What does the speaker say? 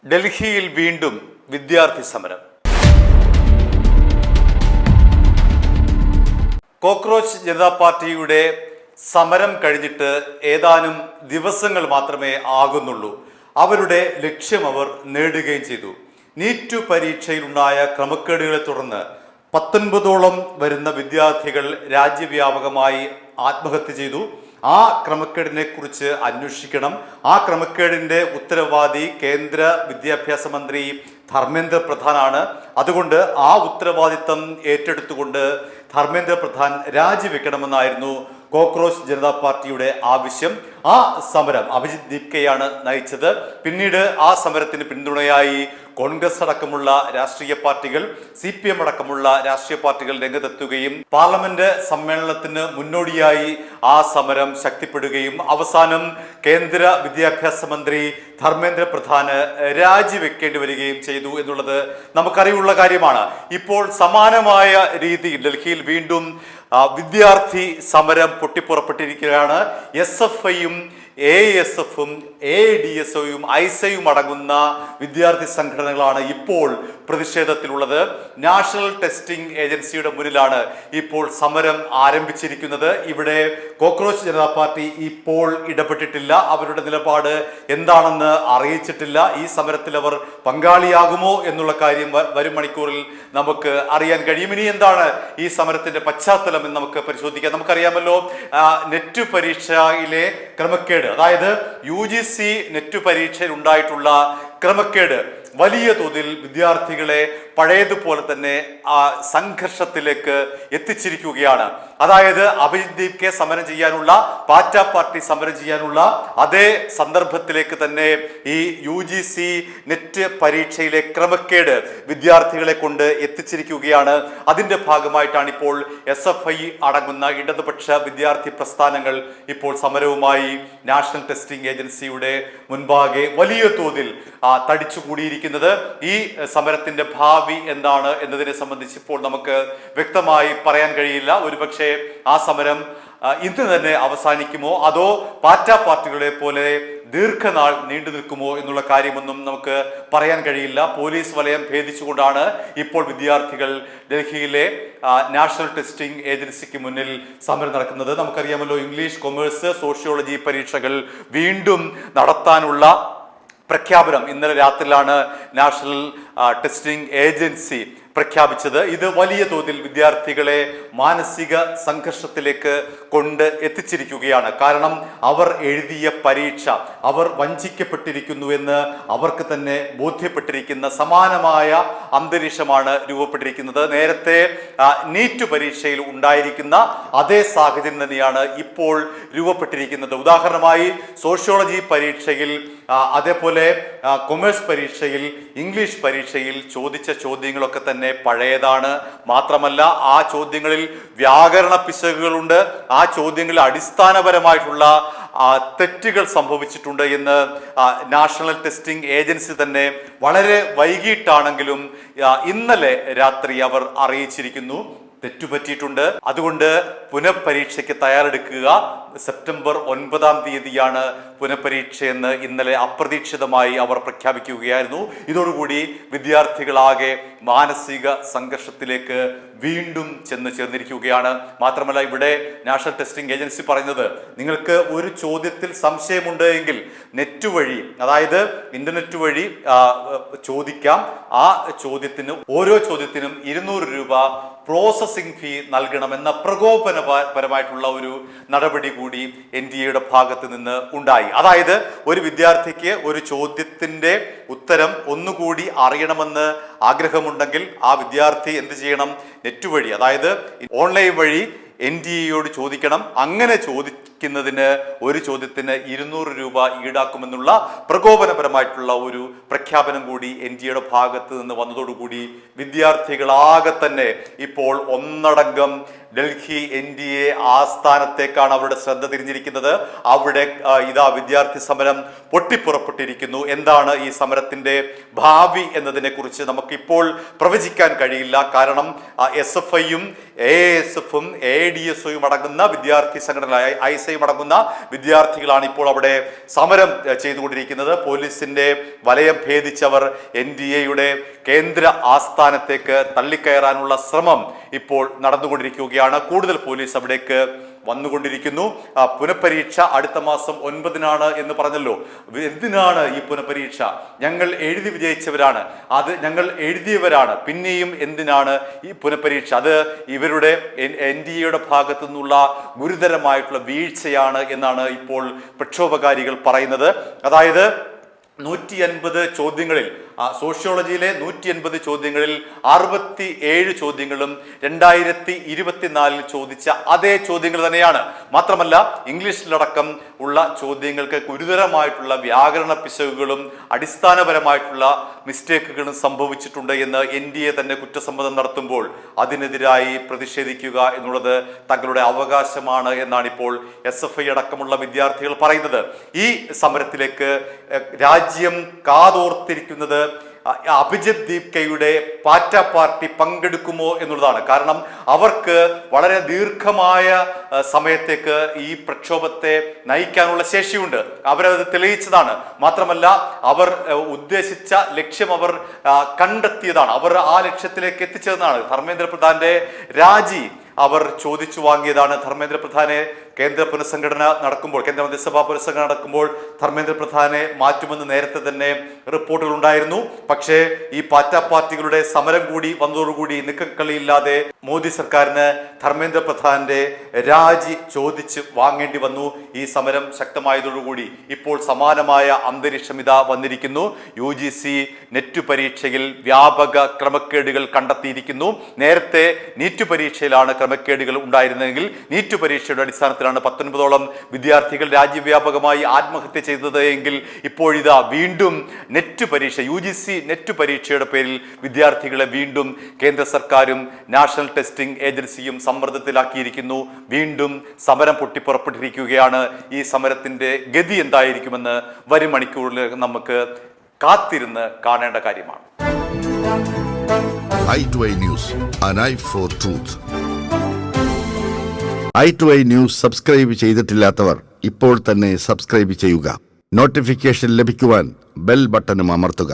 ഡൽഹിയിൽ വീണ്ടും വിദ്യാർത്ഥി സമരം. കോക്രോച്ച് ജനതാ പാർട്ടിയുടെ സമരം കഴിഞ്ഞിട്ട് ഏതാനും ദിവസങ്ങൾ മാത്രമേ ആകുന്നുള്ളൂ. അവരുടെ ലക്ഷ്യം അവർ നേടുകയും ചെയ്തു. നീറ്റ് പരീക്ഷയിലുണ്ടായ ക്രമക്കേടുകളെ തുടർന്ന് 19ഓളം വരുന്ന വിദ്യാർത്ഥികൾ രാജ്യവ്യാപകമായി ആത്മഹത്യ ചെയ്തു. ആ ക്രമക്കേടിനെ കുറിച്ച് അന്വേഷിക്കണം. ആ ക്രമക്കേടിന്റെ ഉത്തരവാദി കേന്ദ്ര വിദ്യാഭ്യാസ മന്ത്രി ധർമ്മേന്ദ്ര പ്രധാനാണ്. അതുകൊണ്ട് ആ ഉത്തരവാദിത്തം ഏറ്റെടുത്തുകൊണ്ട് ധർമ്മേന്ദ്ര പ്രധാൻ രാജിവെക്കണമെന്നായിരുന്നു കോക്രോച്ച് ജനതാ പാർട്ടിയുടെ ആവശ്യം. ആ സമരം അഭിജിത് ദീപ്കയാണ് നയിച്ചത്. പിന്നീട് ആ സമരത്തിന് പിന്തുണയായി കോൺഗ്രസ് അടക്കമുള്ള രാഷ്ട്രീയ പാർട്ടികൾ, CPM അടക്കമുള്ള രാഷ്ട്രീയ പാർട്ടികൾ രംഗത്തെത്തുകയും പാർലമെന്റ് സമ്മേളനത്തിന് മുന്നോടിയായി ആ സമരം ശക്തിപ്പെടുകയും അവസാനം കേന്ദ്ര വിദ്യാഭ്യാസ മന്ത്രി ധർമ്മേന്ദ്ര പ്രധാന് രാജിവെക്കേണ്ടി വരികയും ചെയ്തു എന്നുള്ളത് നമുക്കറിയുള്ള കാര്യമാണ്. ഇപ്പോൾ സമാനമായ രീതിയിൽ ഡൽഹിയിൽ വീണ്ടും വിദ്യാർത്ഥി സമരം പൊട്ടിപ്പുറപ്പെട്ടിരിക്കുകയാണ്. SFIയും ASFും ADSOയും ഐസയും അടങ്ങുന്ന വിദ്യാർത്ഥി സംഘടനകളാണ് ഇപ്പോൾ പ്രതിഷേധത്തിലുള്ളത്. നാഷണൽ ടെസ്റ്റിംഗ് ഏജൻസിയുടെ മുന്നിലാണ് ഇപ്പോൾ സമരം ആരംഭിച്ചിരിക്കുന്നത്. ഇവിടെ കോക്രോച്ച് ജനതാ പാർട്ടി ഇപ്പോൾ ഇടപെട്ടിട്ടില്ല. അവരുടെ നിലപാട് എന്താണെന്ന് അറിയിച്ചിട്ടില്ല. ഈ സമരത്തിൽ അവർ പങ്കാളിയാകുമോ എന്നുള്ള കാര്യം വരും മണിക്കൂറിൽ നമുക്ക് അറിയാൻ കഴിയും. ഇനി എന്താണ് ഈ സമരത്തിന്റെ പശ്ചാത്തലം എന്ന് നമുക്ക് പരിശോധിക്കാം. നമുക്കറിയാമല്ലോ, നെറ്റ് പരീക്ഷയിലെ ക്രമക്കേട്, അതായത് UGC നെറ്റ് പരീക്ഷയിൽ ഉണ്ടായിട്ടുള്ള ക്രമക്കേട് വലിയ തോതിൽ വിദ്യാർത്ഥികളെ പഴയതുപോലെ തന്നെ സംഘർഷത്തിലേക്ക് എത്തിച്ചിരിക്കുകയാണ്. അതായത് അഭിജിത് ദീപ്കെ സമരം ചെയ്യാനുള്ള, പാറ്റ പാർട്ടി സമരം ചെയ്യാനുള്ള അതേ സന്ദർഭത്തിലേക്ക് തന്നെ ഈ UGC നെറ്റ് പരീക്ഷയിലെ ക്രമക്കേട് വിദ്യാർത്ഥികളെ കൊണ്ട് എത്തിച്ചിരിക്കുകയാണ്. അതിന്റെ ഭാഗമായിട്ടാണ് ഇപ്പോൾ SFI അടങ്ങുന്ന ഇടതുപക്ഷ വിദ്യാർത്ഥി പ്രസ്ഥാനങ്ങൾ ഇപ്പോൾ സമരവുമായി നാഷണൽ ടെസ്റ്റിംഗ് ഏജൻസിയുടെ മുൻപാകെ വലിയ തോതിൽ തടിച്ചുകൂടിയിരിക്കുന്നത്. ഈ സമരത്തിന്റെ ഭാവി എന്താണ് എന്നതിനെ സംബന്ധിച്ച് ഇപ്പോൾ നമുക്ക് വ്യക്തമായി പറയാൻ കഴിയില്ല. ഒരുപക്ഷെ ആ സമരം ഇന്ന് തന്നെ അവസാനിക്കുമോ അതോ പാറ്റ പാർട്ടികളെ പോലെ ദീർഘനാൾ നീണ്ടു നിൽക്കുമോ എന്നുള്ള കാര്യമൊന്നും നമുക്ക് പറയാൻ കഴിയില്ല. പോലീസ് വലയം ഭേദിച്ചുകൊണ്ടാണ് ഇപ്പോൾ വിദ്യാർത്ഥികൾ ഡൽഹിയിലെ നാഷണൽ ടെസ്റ്റിംഗ് ഏജൻസിക്ക് മുന്നിൽ സമരം നടക്കുന്നത്. നമുക്കറിയാമല്ലോ, ഇംഗ്ലീഷ്, കൊമേഴ്സ്, സോഷ്യോളജി പരീക്ഷകൾ വീണ്ടും നടത്താനുള്ള പ്രഖ്യാപനം ഇന്നലെ രാത്രിയിലാണ് നാഷണൽ ടെസ്റ്റിംഗ് ഏജൻസി പ്രഖ്യാപിച്ചത്. ഇത് വലിയ തോതിൽ വിദ്യാർത്ഥികളെ മാനസിക സംഘർഷത്തിലേക്ക് കൊണ്ട് എത്തിച്ചിരിക്കുകയാണ്. കാരണം അവർ എഴുതിയ പരീക്ഷ അവർ വഞ്ചിക്കപ്പെട്ടിരിക്കുന്നുവെന്ന് അവർക്ക് തന്നെ ബോധ്യപ്പെട്ടിരിക്കുന്ന സമാനമായ അന്തരീക്ഷമാണ് രൂപപ്പെട്ടിരിക്കുന്നത്. നേരത്തെ നീറ്റ് പരീക്ഷയിൽ ഉണ്ടായിരിക്കുന്ന അതേ സാഹചര്യം തന്നെയാണ് ഇപ്പോൾ രൂപപ്പെട്ടിരിക്കുന്നത്. ഉദാഹരണമായി സോഷ്യോളജി പരീക്ഷയിൽ, അതേപോലെ കൊമേഴ്സ് പരീക്ഷയിൽ, ഇംഗ്ലീഷ് പരീക്ഷയിൽ ചോദിച്ച ചോദ്യങ്ങളൊക്കെ തന്നെ പഴയതാണ്. മാത്രമല്ല, ആ ചോദ്യങ്ങളിൽ വ്യാകരണ പിശകുകളുണ്ട്. ആ ചോദ്യങ്ങളിൽ അടിസ്ഥാനപരമായിട്ടുള്ള തെറ്റുകൾ സംഭവിച്ചിട്ടുണ്ട് എന്ന് നാഷണൽ ടെസ്റ്റിംഗ് ഏജൻസി തന്നെ വളരെ വൈകിട്ടാണെങ്കിലും ഇന്നലെ രാത്രി അവർ അറിയിച്ചിരിക്കുന്നു. തെറ്റുപറ്റിയിട്ടുണ്ട്. അതുകൊണ്ട് പുനഃപരീക്ഷയ്ക്ക് തയ്യാറെടുക്കുക. സെപ്റ്റംബർ 9-ാം തീയതിയാണ് പുനഃപരീക്ഷയെന്ന് ഇന്നലെ അപ്രതീക്ഷിതമായി അവർ പ്രഖ്യാപിക്കുകയായിരുന്നു. ഇതോടുകൂടി വിദ്യാർത്ഥികളാകെ മാനസിക സംഘർഷത്തിലേക്ക് വീണ്ടും ചെന്ന് ചേർന്നിരിക്കുകയാണ്. മാത്രമല്ല, ഇവിടെ നാഷണൽ ടെസ്റ്റിംഗ് ഏജൻസി പറയുന്നത്, നിങ്ങൾക്ക് ഒരു ചോദ്യത്തിൽ സംശയമുണ്ട് എങ്കിൽ നെറ്റ് വഴി, അതായത് ഇന്റർനെറ്റ് വഴി ചോദിക്കാം. ആ ചോദ്യത്തിന്, ഓരോ ചോദ്യത്തിനും 200 രൂപ പ്രോസസിംഗ് ഫീ നൽകണമെന്ന പ്രകോപനപരമായിട്ടുള്ള ഒരു നടപടി കൂടി NTA ഭാഗത്ത് നിന്ന് ഉണ്ടായി. അതായത് ഒരു വിദ്യാർത്ഥിക്ക് ഒരു ചോദ്യത്തിന്റെ ഉത്തരം ഒന്നുകൂടി അറിയണമെന്ന് ആഗ്രഹമുണ്ടെങ്കിൽ ആ വിദ്യാർത്ഥി എന്ത് ചെയ്യണം? നെറ്റ് വഴി, അതായത് ഓൺലൈൻ വഴി NTA ചോദിക്കണം. അങ്ങനെ ചോദിക്കുന്നതിന് ഒരു ചോദ്യത്തിന് 200 രൂപ ഈടാക്കുമെന്നുള്ള പ്രകോപനപരമായിട്ടുള്ള ഒരു പ്രഖ്യാപനം കൂടി NTA ഭാഗത്ത് നിന്ന് വന്നതോടുകൂടി വിദ്യാർത്ഥികളാകെ തന്നെ ഇപ്പോൾ ഒന്നടങ്കം ഡൽഹി NDA ആസ്ഥാനത്തേക്കാണ് അവരുടെ ശ്രദ്ധ തിരിഞ്ഞിരിക്കുന്നത്. അവിടെ ഇതാ വിദ്യാർത്ഥി സമരം പൊട്ടിപ്പുറപ്പെട്ടിരിക്കുന്നു. എന്താണ് ഈ സമരത്തിന്റെ ഭാവി എന്നതിനെ കുറിച്ച് നമുക്കിപ്പോൾ പ്രവചിക്കാൻ കഴിയില്ല. കാരണം SFIയും ASFും ADSOയും അടങ്ങുന്ന വിദ്യാർത്ഥി സംഘടന, ISIയും അടങ്ങുന്ന വിദ്യാർത്ഥികളാണ് ഇപ്പോൾ അവിടെ സമരം ചെയ്തുകൊണ്ടിരിക്കുന്നത്. പോലീസിന്റെ വലയം ഭേദിച്ചവർ NDAയുടെ കേന്ദ്ര ആസ്ഥാനത്തേക്ക് തള്ളിക്കയറാനുള്ള ശ്രമം ഇപ്പോൾ നടന്നുകൊണ്ടിരിക്കുകയാണ്. കൂടുതൽ പോലീസ് അവിടേക്ക് വന്നുകൊണ്ടിരിക്കുന്നു. പുനഃപരീക്ഷ അടുത്ത മാസം 9-നാണ് എന്ന് പറഞ്ഞല്ലോ. എന്തിനാണ് ഈ പുനഃപരീക്ഷ? ഞങ്ങൾ എഴുതി വിജയിച്ചവരാണ്, അത് ഞങ്ങൾ എഴുതിയവരാണ്, പിന്നെയും എന്തിനാണ് ഈ പുനഃപരീക്ഷ? അത് ഇവരുടെ NDAയുടെ ഭാഗത്തു നിന്നുള്ള ഗുരുതരമായിട്ടുള്ള വീഴ്ചയാണ് എന്നാണ് ഇപ്പോൾ പ്രക്ഷോഭകാരികൾ പറയുന്നത്. അതായത് 150 ചോദ്യങ്ങളിൽ, സോഷ്യോളജിയിലെ 150 ചോദ്യങ്ങളിൽ 67 ചോദ്യങ്ങളും 2024 ചോദിച്ച അതേ ചോദ്യങ്ങൾ തന്നെയാണ്. മാത്രമല്ല ഇംഗ്ലീഷിലടക്കം ഉള്ള ചോദ്യങ്ങൾക്ക് ഗുരുതരമായിട്ടുള്ള വ്യാകരണ പിശകുകളും അടിസ്ഥാനപരമായിട്ടുള്ള മിസ്റ്റേക്കുകളും സംഭവിച്ചിട്ടുണ്ട് എന്ന് NDA തന്നെ കുറ്റസമ്മതം നടത്തുമ്പോൾ അതിനെതിരായി പ്രതിഷേധിക്കുക എന്നുള്ളത് തങ്ങളുടെ അവകാശമാണ് എന്നാണ് ഇപ്പോൾ SFI അടക്കമുള്ള വിദ്യാർത്ഥികൾ പറയുന്നത്. ഈ സമരത്തിലേക്ക് രാജ്യം കാതോർത്തിരിക്കുന്നത് അഭിജിത് ദീപ്കയുടെ പാറ്റ പാർട്ടി പങ്കെടുക്കുമോ എന്നുള്ളതാണ്. കാരണം അവർക്ക് വളരെ ദീർഘമായ സമയത്തേക്ക് ഈ പ്രക്ഷോഭത്തെ നയിക്കാനുള്ള ശേഷിയുണ്ട്. അവരത് തെളിയിച്ചതാണ്. മാത്രമല്ല അവർ ഉദ്ദേശിച്ച ലക്ഷ്യം അവർ കണ്ടെത്തിയതാണ്. അവർ ആ ലക്ഷ്യത്തിലേക്ക് എത്തിച്ചതെന്നാണ്. ധർമ്മേന്ദ്ര പ്രധാന്റെ രാജി അവർ ചോദിച്ചു വാങ്ങിയതാണ്. ധർമ്മേന്ദ്ര പ്രധാനെ കേന്ദ്ര പുനഃസംഘടന നടക്കുമ്പോൾ, കേന്ദ്ര മന്ത്രിസഭാ പുനഃസംഘടന നടക്കുമ്പോൾ ധർമ്മേന്ദ്ര പ്രധാനെ മാറ്റുമെന്ന് നേരത്തെ തന്നെ റിപ്പോർട്ടുകൾ ഉണ്ടായിരുന്നു. പക്ഷേ ഈ പാറ്റ പാർട്ടികളുടെ സമരം കൂടി വന്നതോടുകൂടി നിക്കക്കളിയില്ലാതെ മോദി സർക്കാരിന് ധർമ്മേന്ദ്ര പ്രധാന്റെ രാജി ചോദിച്ച് വാങ്ങേണ്ടി വന്നു. ഈ സമരം ശക്തമായതോടുകൂടി ഇപ്പോൾ സമാനമായ അന്തരീക്ഷം ഇതാ വന്നിരിക്കുന്നു. UGC നെറ്റ് പരീക്ഷയിൽ വ്യാപക ക്രമക്കേടുകൾ കണ്ടെത്തിയിരിക്കുന്നു. നേരത്തെ നീറ്റ് പരീക്ഷയിലാണ് ക്രമക്കേടുകൾ ഉണ്ടായിരുന്നെങ്കിൽ നീറ്റ് പരീക്ഷയുടെ അടിസ്ഥാനത്തിലാണ് 19ഓളം വിദ്യാർത്ഥികൾ രാജ്യവ്യാപകമായി ആത്മഹത്യ ചെയ്തത് എങ്കിൽ ഇപ്പോഴിതാ വീണ്ടും നെറ്റ് പരീക്ഷ, UGC നെറ്റ് പരീക്ഷയുടെ പേരിൽ വിദ്യാർത്ഥികളെ വീണ്ടും കേന്ദ്ര സർക്കാരും നാഷണൽ ടെസ്റ്റിംഗ് ഏജൻസിയും സമ്മർദ്ദത്തിലാക്കിയിരിക്കുന്നു. വീണ്ടും സമരം പൊട്ടിപ്പുറപ്പെട്ടിരിക്കുകയാണ്. ഈ സമരത്തിന്റെ ഗതി എന്തായിരിക്കുമെന്ന് വരും മണിക്കൂറിൽ നമുക്ക് കാത്തിരുന്ന് കാണേണ്ട കാര്യമാണ്. i2i News, an eye for truth. i2i News subscribe ചെയ്തിട്ടില്ലാത്തവർ ഇപ്പോൾ തന്നെ സബ്സ്ക്രൈബ് ചെയ്യുക. നോട്ടിഫിക്കേഷൻ ലഭിക്കുവാൻ ബെൽ ബട്ടണും അമർത്തുക.